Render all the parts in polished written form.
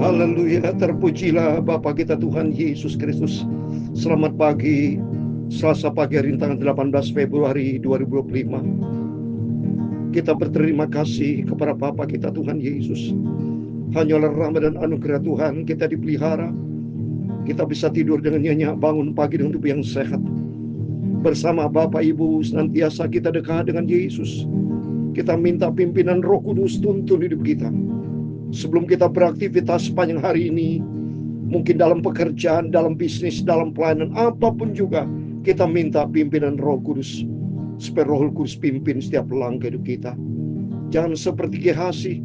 Haleluya, terpujilah Bapa kita Tuhan Yesus Kristus. Selamat pagi, Selasa pagi hari tanggal 18 Februari 2025. Kita berterima kasih kepada Bapa kita Tuhan Yesus. Hanya oleh rahmat dan anugerah Tuhan kita dipelihara. Kita bisa tidur dengan nyenyak, bangun pagi dengan tubuh yang sehat. Bersama Bapak Ibu senantiasa kita dekat dengan Yesus. Kita minta pimpinan Roh Kudus tuntun hidup kita. Sebelum kita beraktivitas sepanjang hari ini, mungkin dalam pekerjaan, dalam bisnis, dalam pelayanan, apapun juga, kita minta pimpinan Roh Kudus, supaya Roh Kudus pimpin setiap langkah hidup kita. Jangan seperti Gehazi.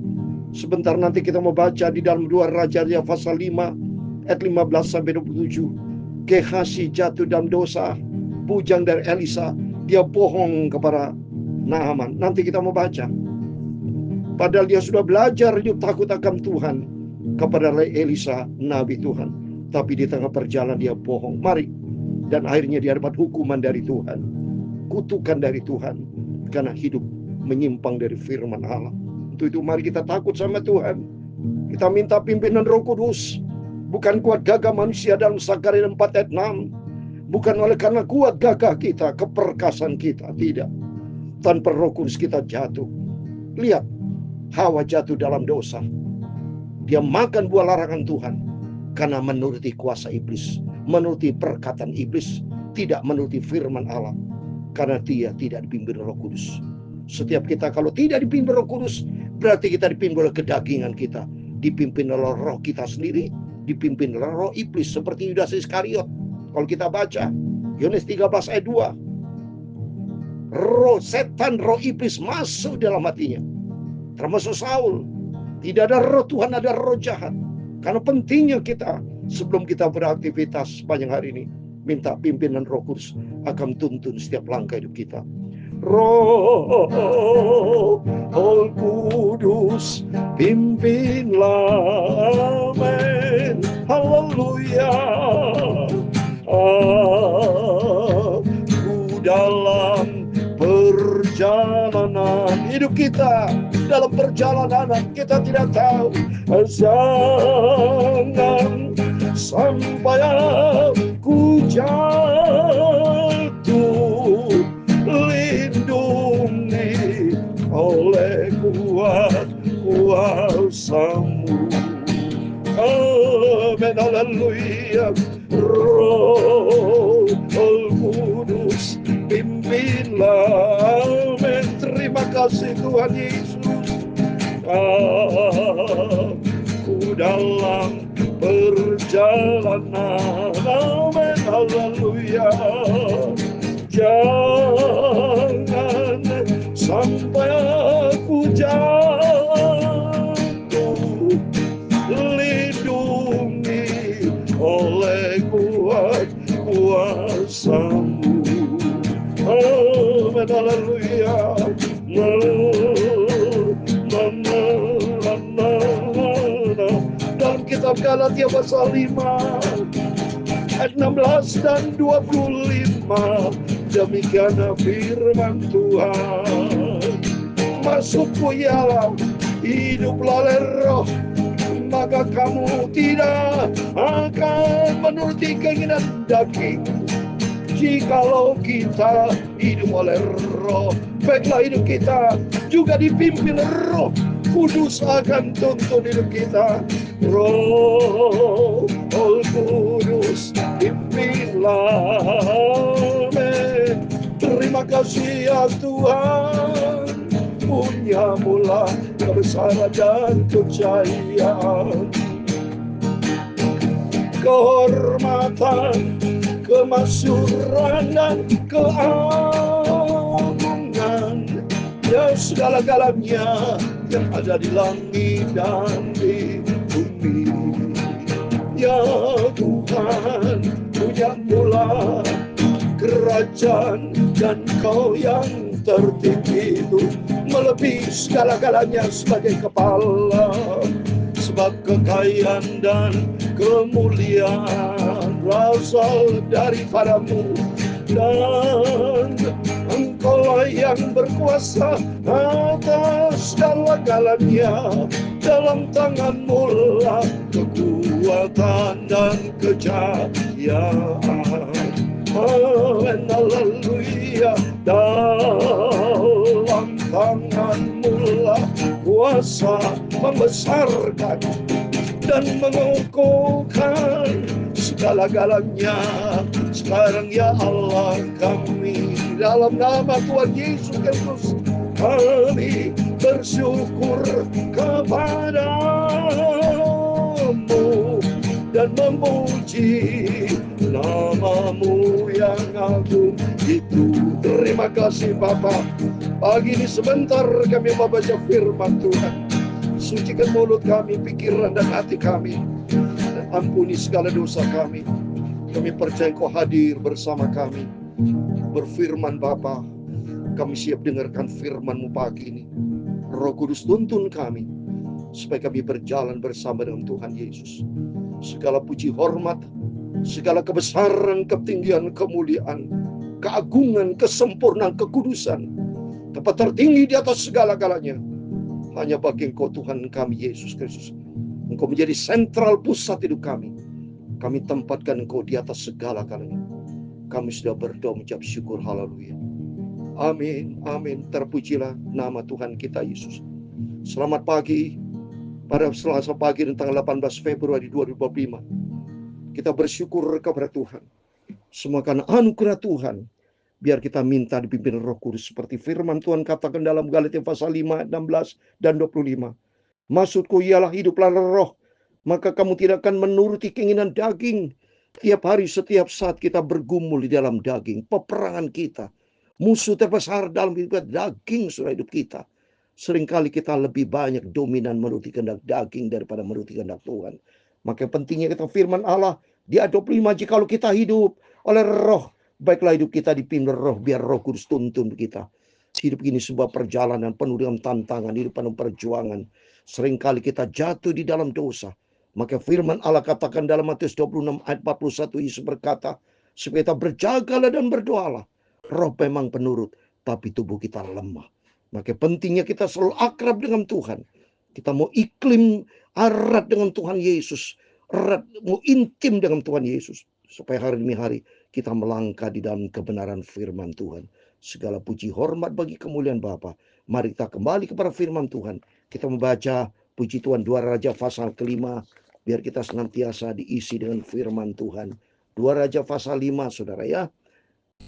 Sebentar nanti kita mau baca di dalam 2 Raja-Raja pasal 5 ayat 15-27. Gehazi jatuh dalam dosa, bujang dari Elisa, dia bohong kepada Naaman. Nanti kita mau baca. Padahal dia sudah belajar hidup takut akan Tuhan kepada Elisa, Nabi Tuhan. Tapi di tengah perjalanan dia bohong. Mari. Dan akhirnya dia dapat hukuman dari Tuhan. Kutukan dari Tuhan. Karena hidup menyimpang dari firman Allah. Untuk itu mari kita takut sama Tuhan. Kita minta pimpinan Roh Kudus. Bukan kuat gagah manusia dalam Sakaria 4 ayat 6. Bukan oleh karena kuat gagah kita, keperkasan kita. Tidak. Tanpa Roh Kudus kita jatuh. Lihat. Hawa jatuh dalam dosa. Dia makan buah larangan Tuhan karena menuruti kuasa iblis, menuruti perkataan iblis, tidak menuruti firman Allah, karena dia tidak dipimpin Roh Kudus. Setiap kita kalau tidak dipimpin Roh Kudus, berarti kita dipimpin oleh kedagingan kita, dipimpin oleh roh kita sendiri, dipimpin oleh roh iblis seperti Yudas Iskariot. Kalau kita baca Yohanes 13 ayat 2, roh setan, roh iblis masuk dalam hatinya. Termasuk Saul. Tidak ada roh Tuhan, ada roh jahat. Karena pentingnya kita sebelum kita beraktivitas sepanjang hari ini, minta pimpinan Roh Kudus akan tuntun setiap langkah hidup kita. Roh Kudus pimpinlah, amin, haleluya. Aku dalam perjalanan hidup kita, dalam perjalanan kita tidak tahu, jangan sampai aku jatuh, lindungi oleh kuasa-Mu. Amin, haleluya. Roh Kudus pimpinlah, amin. Terima kasih Tuhan Yesus. Aku dalam perjalanan, amin, haleluya. Jangan sampai aku jatuh, lindungi oleh kuasa-Mu. Amin, haleluya. Dalam kitab Galatia pasal 5 ayat 16 dan 25, demikian firman Tuhan. Maksudku ialah hiduplah oleh roh, maka kamu tidak akan menuruti keinginan daging. Jikalau kita hidup oleh roh, baiklah hidup kita juga dipimpin Roh Kudus akan tuntun hidup kita. Roh Kudus pimpinlah, amin. Terima kasih ya Tuhan, punya-Mulah kebesaran dan kejayaan, kehormatan, kemasyhuran dan keagungan, ya segala-galanya yang ada di langit dan di bumi. Ya Tuhan, punya-Mulah kerajaan, dan Kau yang tertinggi itu melebihi segala-galanya sebagai kepala. Sebab kekayaan dan kemuliaan berasal daripada-Mu, dan Engkaulah yang berkuasa atas segala-galanya. dalam tangan-Mu lah kekuatan dan kejayaan. Amin, haleluya. Dalam tangan-Mu lah kuasa membesarkan dan mengukuhkan segala-galanya. Sekarang ya Allah kami, dalam nama Tuhan Yesus Kristus, kami bersyukur kepadamu dan memuji nama-Mu yang agung itu. Terima kasih Bapa. Pagi ini sebentar kami membaca firman Tuhan. Sucikan mulut kami, pikiran dan hati kami, dan ampuni segala dosa kami. Kami percaya Kau hadir bersama kami. Berfirman Bapa, kami siap dengarkan firman-Mu pagi ini. Roh Kudus tuntun kami, supaya kami berjalan bersama dengan Tuhan Yesus. Segala puji hormat, segala kebesaran, ketinggian, kemuliaan, keagungan, kesempurnaan, kekudusan, tempat tertinggi di atas segala-galanya hanya bagi Engkau Tuhan kami Yesus Kristus. Engkau menjadi sentral pusat hidup kami. Kami tempatkan Engkau di atas segala-galanya. Kami sudah berdoa mengucap syukur, haleluya. Amin, amin. Terpujilah nama Tuhan kita Yesus. Selamat pagi pada Selasa pagi tanggal 18 Februari 2025. Kita bersyukur kepada Tuhan. Semua karena anugerah Tuhan. Biar kita minta dipimpin Roh Kudus seperti firman Tuhan katakan dalam Galatia pasal 5, 16 dan 25. Maksudku ialah hiduplah roh, maka kamu tidak akan menuruti keinginan daging. Tiap hari, setiap saat kita bergumul di dalam daging. Peperangan kita, musuh terbesar dalam hidup kita, daging sudah hidup kita. Seringkali kita lebih banyak dominan menuruti kehendak daging daripada menuruti kehendak Tuhan. Maka pentingnya kita firman Allah di ayat 25, jikalau kita hidup oleh roh, baiklah hidup kita dipimpin roh, biar Roh Kudus tuntun kita. Hidup ini sebuah perjalanan penuh dengan tantangan, hidup penuh perjuangan. Seringkali kita jatuh di dalam dosa. Maka firman Allah katakan dalam Matius 26 ayat 41, Yesus berkata, supaya kita berjagalah dan berdoalah. Roh memang penurut, tapi tubuh kita lemah. Maka pentingnya kita selalu akrab dengan Tuhan. Kita mau iklim erat dengan Tuhan Yesus, erat, mau intim dengan Tuhan Yesus, supaya hari demi hari kita melangkah di dalam kebenaran firman Tuhan. Segala puji hormat bagi kemuliaan Bapa. Mari kita kembali kepada firman Tuhan. Kita membaca puji Tuhan 2 Raja pasal kelima, biar kita senantiasa diisi dengan firman Tuhan. 2 Raja pasal 5, saudara ya.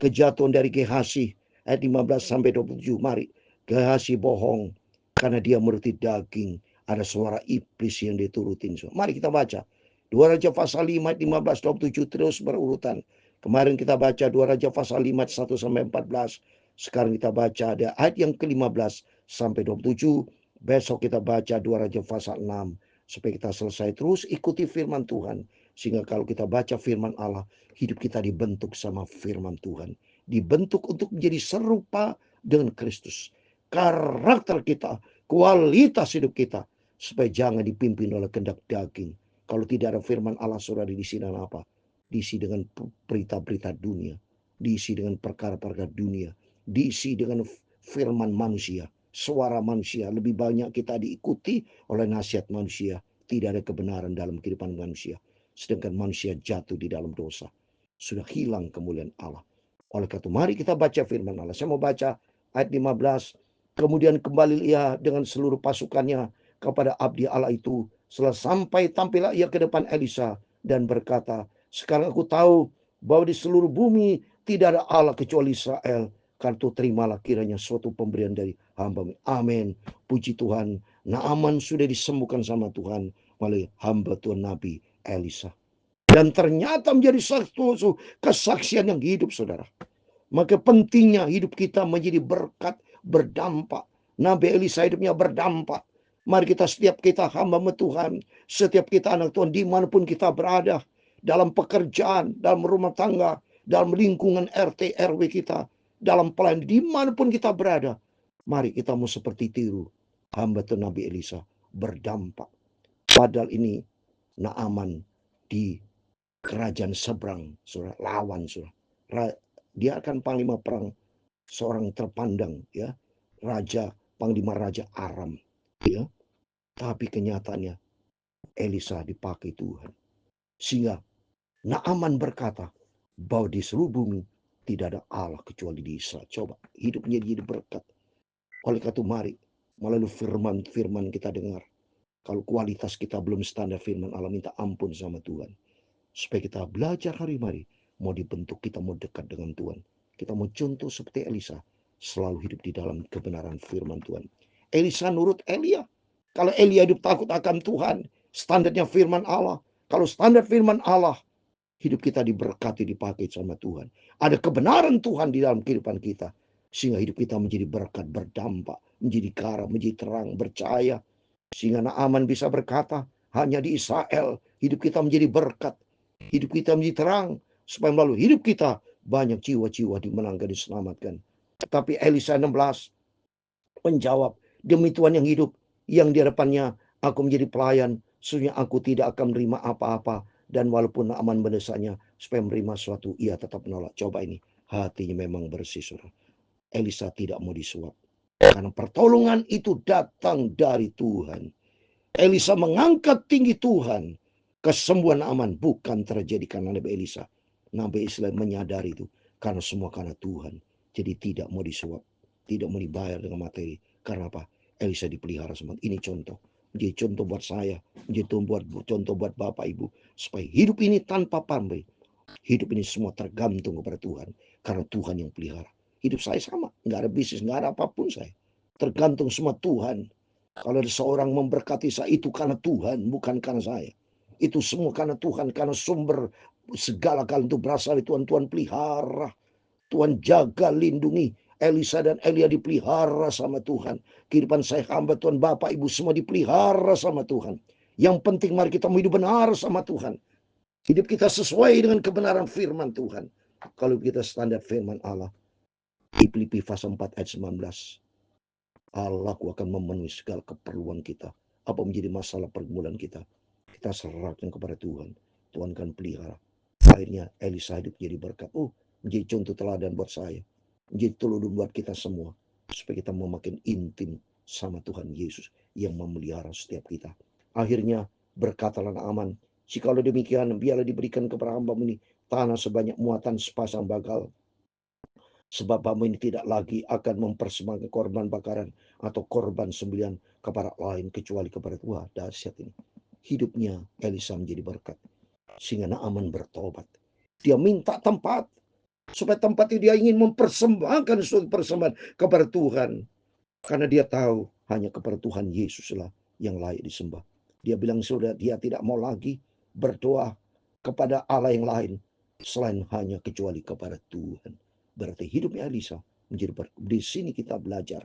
Kejatuhan dari Gehazi ayat 15 sampai 27. Mari, Gehazi bohong karena dia menuruti daging. Ada suara iblis yang diturutin. Mari kita baca 2 Raja pasal 5 ayat 15 27 terus berurutan. Kemarin kita baca 2 Raja pasal 5 ayat 1 sampai 14. Sekarang kita baca ada ayat yang ke-15 sampai 27. Besok kita baca 2 Raja pasal 6. Supaya kita selesai terus ikuti firman Tuhan. Sehingga kalau kita baca firman Allah, hidup kita dibentuk sama firman Tuhan. Dibentuk untuk menjadi serupa dengan Kristus. Karakter kita, kualitas hidup kita, supaya jangan dipimpin oleh kehendak daging. Kalau tidak ada firman Allah, saudara, diisi dengan apa? Diisi dengan berita-berita dunia, diisi dengan perkara-perkara dunia, diisi dengan firman manusia, suara manusia. Lebih banyak kita diikuti oleh nasihat manusia. Tidak ada kebenaran dalam kehidupan manusia. Sedangkan manusia jatuh di dalam dosa. Sudah hilang kemuliaan Allah. Oleh karena itu, mari kita baca firman Allah. Saya mau baca ayat 15. Kemudian kembali ia dengan seluruh pasukannya kepada abdi Allah itu. Setelah sampai tampillah ia ke depan Elisa dan berkata, sekarang aku tahu bahwa di seluruh bumi tidak ada Allah kecuali Israel. Karena itu terimalah kiranya suatu pemberian dari hamba-Mu. Amin. Puji Tuhan. Naaman sudah disembuhkan sama Tuhan oleh hamba Tuhan Nabi Elisa. Dan ternyata menjadi satu kesaksian yang hidup, saudara. Maka pentingnya hidup kita menjadi berkat, berdampak. Nabi Elisa hidupnya berdampak. Mari kita, setiap kita hamba Tuhan, setiap kita anak Tuhan, dimanapun kita berada, dalam pekerjaan, dalam rumah tangga, dalam lingkungan RT, RW kita, dalam pelayanan, dimanapun kita berada, mari kita mau seperti tiru hamba Tuhan Nabi Elisa, berdampak. Padahal ini Naaman di kerajaan seberang, saudara, lawan, saudara. Dia akan panglima perang, seorang terpandang, ya, raja, panglima raja Aram, ya. Tapi kenyataannya Elisa dipakai Tuhan. Sehingga Naaman berkata bahwa di seluruh bumi tidak ada Allah kecuali di Israel. Coba hidupnya jadi berkat. Oleh karena itu mari melalui firman kita dengar. Kalau kualitas kita belum standar firman Allah, minta ampun sama Tuhan. Supaya kita belajar hari-hari. Mau dibentuk, kita mau dekat dengan Tuhan. Kita mau contoh seperti Elisa. Selalu hidup di dalam kebenaran firman Tuhan. Elisa nurut Elia. Kalau Elia hidup takut akan Tuhan, standarnya firman Allah. Kalau standar firman Allah, hidup kita diberkati, dipakai sama Tuhan. Ada kebenaran Tuhan di dalam kehidupan kita. Sehingga hidup kita menjadi berkat, berdampak, menjadi garam, menjadi terang, bercahaya. Sehingga Naaman bisa berkata, hanya di Israel hidup kita menjadi berkat. Hidup kita menjadi terang. Supaya melalui hidup kita banyak jiwa-jiwa dimenangkan, diselamatkan. Tetapi Elisa 16 menjawab, demi Tuhan yang hidup, yang di hadapannya aku menjadi pelayan, sesungguhnya aku tidak akan menerima apa-apa. Dan walaupun Naaman mendesaknya supaya menerima sesuatu, ia tetap menolak. Coba ini, hatinya memang bersih, saudara. Elisa tidak mau disuap. Karena pertolongan itu datang dari Tuhan. Elisa mengangkat tinggi Tuhan. Kesembuhan Naaman bukan terjadi karena Nabi Elisa. Nabi Israel menyadari itu. Karena semua karena Tuhan. Jadi tidak mau disuap. Tidak mau dibayar dengan materi. Karena apa? Elisa dipelihara sama. Ini contoh. Menjadi contoh buat saya. Menjadi contoh buat Bapak Ibu. Supaya hidup ini tanpa pamrih. Hidup ini semua tergantung kepada Tuhan. Karena Tuhan yang pelihara. Hidup saya sama. Nggak ada bisnis, nggak ada apapun saya. Tergantung semua Tuhan. Kalau ada seorang memberkati saya, itu karena Tuhan, bukan karena saya. Itu semua karena Tuhan, karena sumber segala hal itu berasal dari Tuhan. Tuhan pelihara, Tuhan jaga, lindungi. Elisa dan Elia dipelihara sama Tuhan. Kehidupan saya hamba Tuhan, Bapak Ibu semua dipelihara sama Tuhan. Yang penting mari kita mau hidup benar sama Tuhan. Hidup kita sesuai dengan kebenaran firman Tuhan. Kalau kita standar firman Allah. Filipi pasal 4 ayat 19. Allahku akan memenuhi segala keperluan kita. Apa menjadi masalah pergumulan kita. Kita serahkan kepada Tuhan. Tuhan akan pelihara. Akhirnya Elisa hidup jadi berkat. Menjadi contoh teladan buat saya. Menjadi teladan buat kita semua. Supaya kita mau makin intim sama Tuhan Yesus. Yang memelihara setiap kita. Akhirnya berkatalah Naaman. Jikalau demikian biarlah diberikan kepada hamba-Mu ini tanah sebanyak muatan sepasang bagal. Sebab hamba ini tidak lagi akan mempersembahkan korban bakaran atau korban sembelihan kepada lain kecuali kepada Tuhan. Dahsyat ini. Hidupnya Elisa menjadi berkat. Sehingga Naaman bertobat. Dia minta tempat. Supaya tempat itu dia ingin mempersembahkan suatu persembahan kepada Tuhan. Karena dia tahu hanya kepada Tuhan Yesuslah yang layak disembah. Dia bilang sudah dia tidak mau lagi berdoa kepada Allah yang lain. Selain hanya kecuali kepada Tuhan. Berarti hidupnya Elisa menjadi berkat. Di sini kita belajar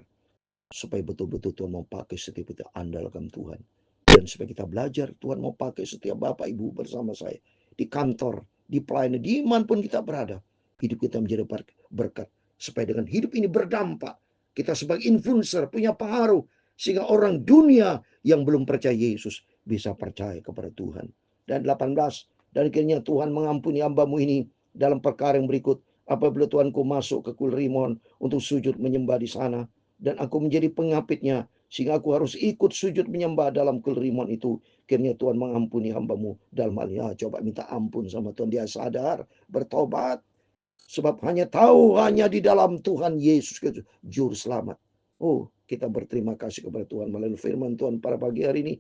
supaya betul-betul Tuhan mau pakai setiap kita andalkan Tuhan. Dan supaya kita belajar Tuhan mau pakai setiap Bapak Ibu bersama saya. Di kantor, di pelayanan, dimanapun kita berada. Hidup kita menjadi berkat. Supaya dengan hidup ini berdampak. Kita sebagai influencer punya pengaruh. Sehingga orang dunia yang belum percaya Yesus bisa percaya kepada Tuhan. Dan 18. Dan akhirnya Tuhan mengampuni hamba-Mu ini dalam perkara yang berikut. Apabila Tuanku masuk ke Kuil Rimon untuk sujud menyembah di sana. Dan aku menjadi pengapitnya. Sehingga aku harus ikut sujud menyembah dalam Kuil Rimon itu. Akhirnya Tuhan mengampuni hamba-Mu dalam hal ini. Coba minta ampun sama Tuhan. Dia sadar, bertobat. Sebab hanya tahu hanya di dalam Tuhan Yesus Kristus juru selamat. Kita berterima kasih kepada Tuhan melalui firman Tuhan pada pagi hari ini.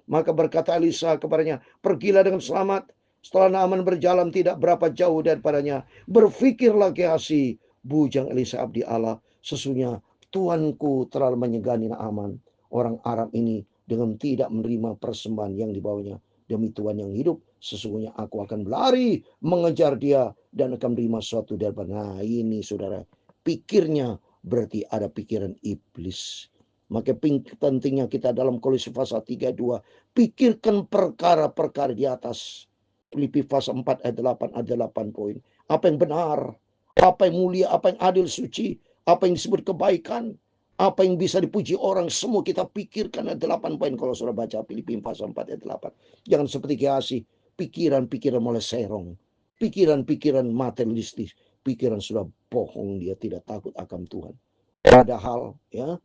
Maka berkata Elisa kepadanya, pergilah dengan selamat. Setelah Naaman berjalan tidak berapa jauh daripadanya, berfikirlah Gehazi, bujang Elisa abdi Allah, sesungguhnya Tuanku telah menyegani Naaman, orang Aram ini, dengan tidak menerima persembahan yang dibawanya. Demi Tuhan yang hidup, sesungguhnya aku akan berlari mengejar dia dan akan menerima sesuatu daripada. Nah ini saudara, pikirnya berarti ada pikiran iblis. Maka pentingnya kita dalam Kolose pasal 3:2 pikirkan perkara-perkara di atas. Filipi pasal 4 ayat 8 ada 8 poin. Apa yang benar, apa yang mulia, apa yang adil, suci, apa yang disebut kebaikan, apa yang bisa dipuji orang, semua kita pikirkan ada 8 poin kalau sudah baca Filipi pasal 4 ayat 8. Jangan seperti Gehazi, pikiran-pikiran mulai serong, pikiran-pikiran materialistis, pikiran sudah bohong, dia tidak takut akan Tuhan. Padahal ya,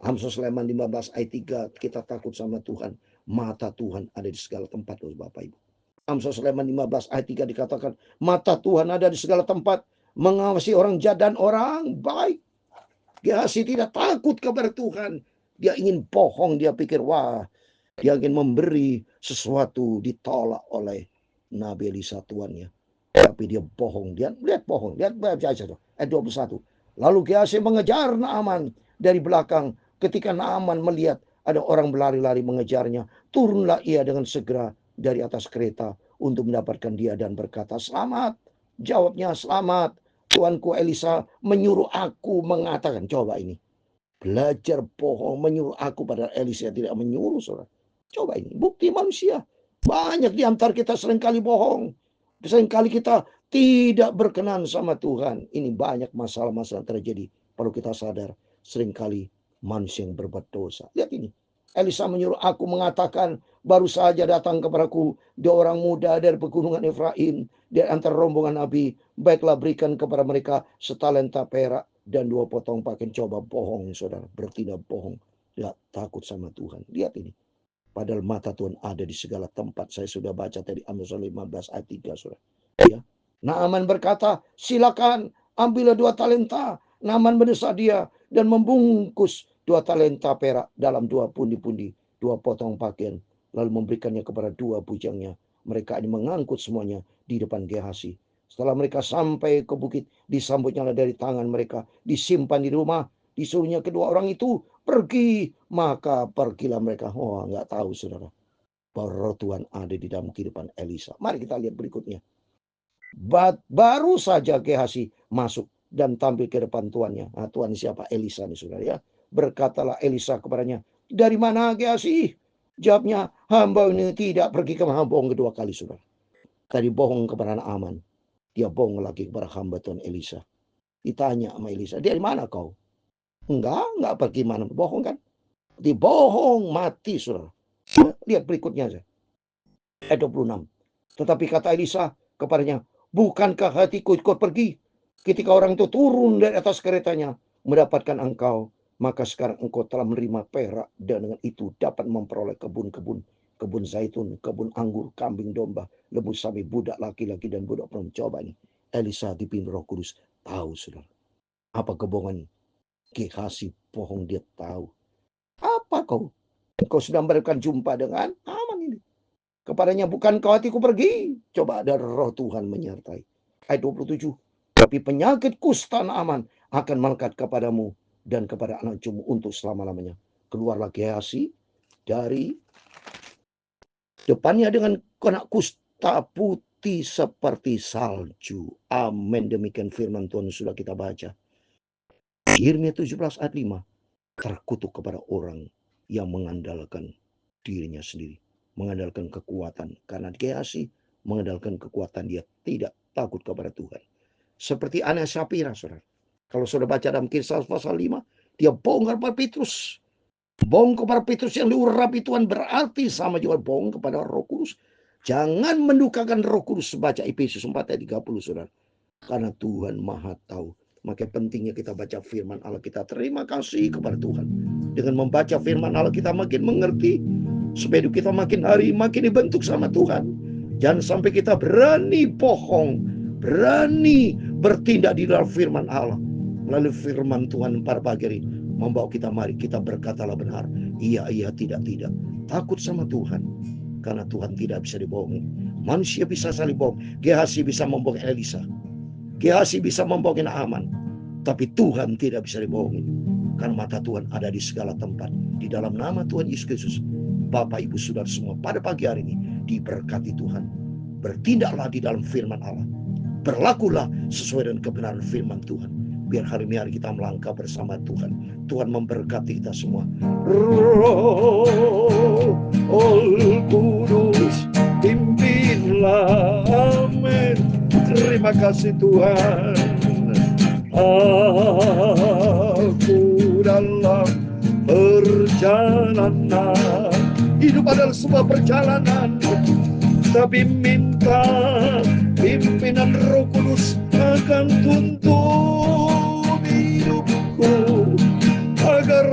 Amsal Sulaiman 15 ayat 3, kita takut sama Tuhan. Mata Tuhan ada di segala tempat, Bapak Ibu. Amsal Sulaiman 15 ayat 3 dikatakan, mata Tuhan ada di segala tempat, mengawasi orang jahat dan orang baik. Gehazi tidak takut kepada Tuhan. Dia ingin bohong, dia pikir, wah, dia ingin memberi sesuatu, ditolak oleh Nabi Elisa tuannya. Tapi dia bohong, dia lihat bohong, lihat baca aja ayat 21. Lalu Gehazi mengejar Naaman dari belakang. Ketika Naaman melihat ada orang berlari-lari mengejarnya, turunlah ia dengan segera dari atas kereta untuk mendapatkan dia dan berkata, selamat. Jawabnya, selamat. Tuanku Elisa menyuruh aku mengatakan, coba ini. Belajar bohong, menyuruh aku, pada Elisa tidak menyuruh, saudara. Coba ini, bukti manusia. Banyak di antara kita seringkali bohong. Seringkali kita tidak berkenan sama Tuhan. Ini banyak masalah-masalah terjadi. Perlu kita sadar, seringkali manusia yang berbuat dosa. Lihat ini. Elisa menyuruh aku mengatakan, baru saja datang kepadaku dua orang muda dari pegunungan Efraim, dari antara rombongan Nabi. Baiklah berikan kepada mereka setalenta perak dan 2 potong pakaian. Coba bohong, saudara. Bertindak bohong. Tidak takut sama Tuhan. Lihat ini. Padahal mata Tuhan ada di segala tempat. Saya sudah baca tadi Amsal 15 ayat 3, saudara. Ya. Naaman berkata, silakan ambillah 2 talenta. Naaman mendesak dia dan membungkus 2 talenta perak dalam 2 pundi-pundi, 2 potong pakaian, lalu memberikannya kepada 2 bujangnya. Mereka ini mengangkut semuanya di depan Gehazi. Setelah mereka sampai ke bukit, disambutnya dari tangan mereka, disimpan di rumah, disuruhnya kedua orang itu pergi. Maka pergilah mereka. Oh, nggak tahu, saudara, bahwa roh Tuhan ada di dalam kehidupan Elisa. Mari kita lihat berikutnya. Baru saja Gehazi masuk dan tampil ke depan tuannya. Nah, tuan siapa? Elisa nih, saudara ya. Berkatalah Elisa kepadanya, dari mana Gehazi? Jawabnya, hamba ini tidak pergi ke bohong kedua kali, saudara. Tadi bohong kepada Naaman, dia bohong lagi kepada hamba Tuhan Elisa. Ditanya sama Elisa, dari mana kau? Enggak pergi mana, bohong kan? Dibohong, mati, saudara. Lihat berikutnya aja. Ayat 26. Tetapi kata Elisa kepadanya, bukankah hatiku ikut pergi ketika orang itu turun dari atas keretanya mendapatkan engkau? Maka sekarang engkau telah menerima perak dan dengan itu dapat memperoleh kebun-kebun, kebun zaitun, kebun anggur, kambing domba, lembu sapi, budak laki-laki dan budak perempuan. Coba nih, Elisa dipimpin Roh Kudus tahu, saudara. Apa kebohongan Gehazi? Bohong, dia tahu. Apa kau? Engkau sudah memberikan jumpa dengan Naaman ini. Kepadanya, bukan kau hatiku pergi. Coba ada roh Tuhan menyertai. Ayat 27. Tapi penyakit kusta Naaman akan melekat kepadamu dan kepada anak cucumu untuk selama-lamanya. Keluarlah Gehazi dari depannya dengan kena kusta putih seperti salju. Amin. Demikian firman Tuhan sudah kita baca. Yeremia 17 ayat 5. Terkutuk kepada orang yang mengandalkan dirinya sendiri, mengandalkan kekuatan. Karena Gehazi mengandalkan kekuatan, dia tidak takut kepada Tuhan. Seperti Ananias Sapira, saudara. Kalau sudah baca dalam Kisah pasal 5, dia bohong kepada Petrus. Bohong kepada Petrus yang diurapi Tuhan berarti sama juga bohong kepada Roh Kudus. Jangan mendukakan Roh Kudus. Baca Efesus 4 ayat 30, saudara. Karena Tuhan Maha tahu. Maka pentingnya kita baca firman Allah. Kita terima kasih kepada Tuhan. Dengan membaca firman Allah kita makin mengerti. Supaya hidup kita makin hari makin dibentuk sama Tuhan. Jangan sampai kita berani bohong. Berani bertindak di dalam firman Allah. Melalui firman Tuhan pada pagi hari. Membawa kita, mari kita berkatalah benar. Iya, tidak. Takut sama Tuhan. Karena Tuhan tidak bisa dibohongi. Manusia bisa saling bohong. Gehazi bisa membohongi Elisa. Gehazi bisa membohongi Naaman. Tapi Tuhan tidak bisa dibohongi. Karena mata Tuhan ada di segala tempat. Di dalam nama Tuhan Yesus Kristus. Bapak, Ibu, Saudara semua pada pagi hari ini diberkati Tuhan. Bertindaklah di dalam firman Allah. Berlakulah sesuai dengan kebenaran firman Tuhan. Biar hari ini kita melangkah bersama Tuhan. Tuhan memberkati kita semua. Roh Kudus pimpinlah. Amin. Terima kasih Tuhan. Aku dalam perjalanan. Hidup adalah sebuah perjalanan. Tapi minta pimpinan Roh Kudus akan tuntun hidupku agar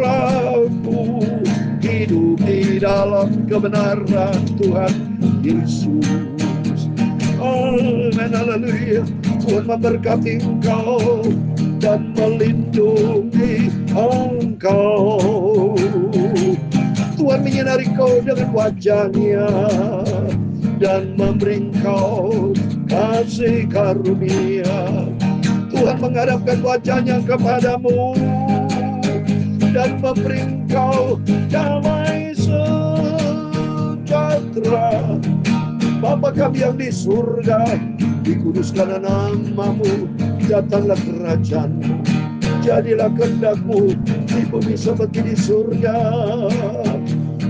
hidup di dalam kebenaran Tuhan Yesus. Amin, haleluya. Tuhan memberkati engkau dan melindungi engkau. Tuhan menyinari kau dengan wajah-Nya dan memberi engkau kasih karunia. Tuhan menghadapkan wajah-Nya kepadamu dan memberi engkau damai sejahtera. Bapa kami yang di surga, dikuduskanlah namamu, datanglah kerajaan-Mu, jadilah kehendak-Mu di bumi seperti di surga.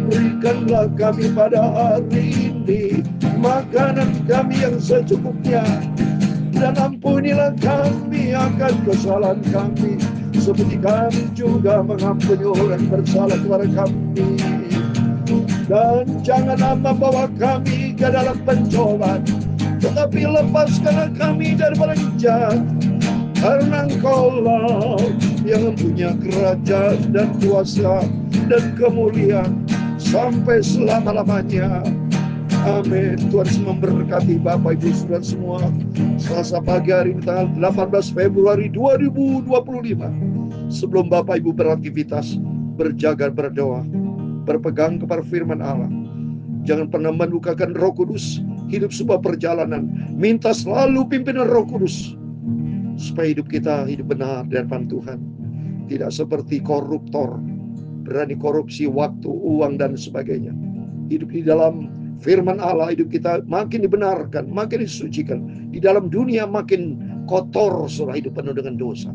Berikanlah kami pada hari ini makanan kami yang secukupnya, dan ampunilah kami akan kesalahan kami, seperti kami juga mengampuni orang bersalah kepada kami. Dan janganlah membawa kami ke dalam pencobaan, tetapi lepaskanlah kami daripada yang jahat. Karena Engkau-lah yang mempunyai kerajaan dan kuasa dan kemuliaan sampai selama-lamanya. Amin. Tuhan memberkati Bapak Ibu Saudara semua. Selasa pagi hari ini tanggal 18 Februari 2025. Sebelum Bapak Ibu beraktivitas, berjaga, berdoa, berpegang kepada firman Allah. Jangan pernah melukakan Roh Kudus. Hidup sebuah perjalanan. Minta selalu pimpinan Roh Kudus, supaya hidup kita hidup benar di hadapan Tuhan. Tidak seperti koruptor, berani korupsi waktu, uang, dan sebagainya. Hidup di dalam firman Allah, hidup kita makin dibenarkan, makin disucikan. Di dalam dunia makin kotor, setelah hidup penuh dengan dosa.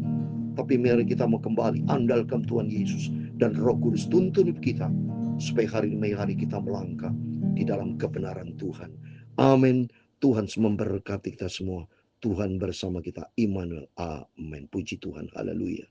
Tapi mari kita mau kembali andalkan Tuhan Yesus dan Roh Kudus tuntun hidup kita, supaya hari demi hari kita melangkah di dalam kebenaran Tuhan. Amin. Tuhan memberkati kita semua. Tuhan bersama kita. Immanuel. Amin. Puji Tuhan. Haleluya.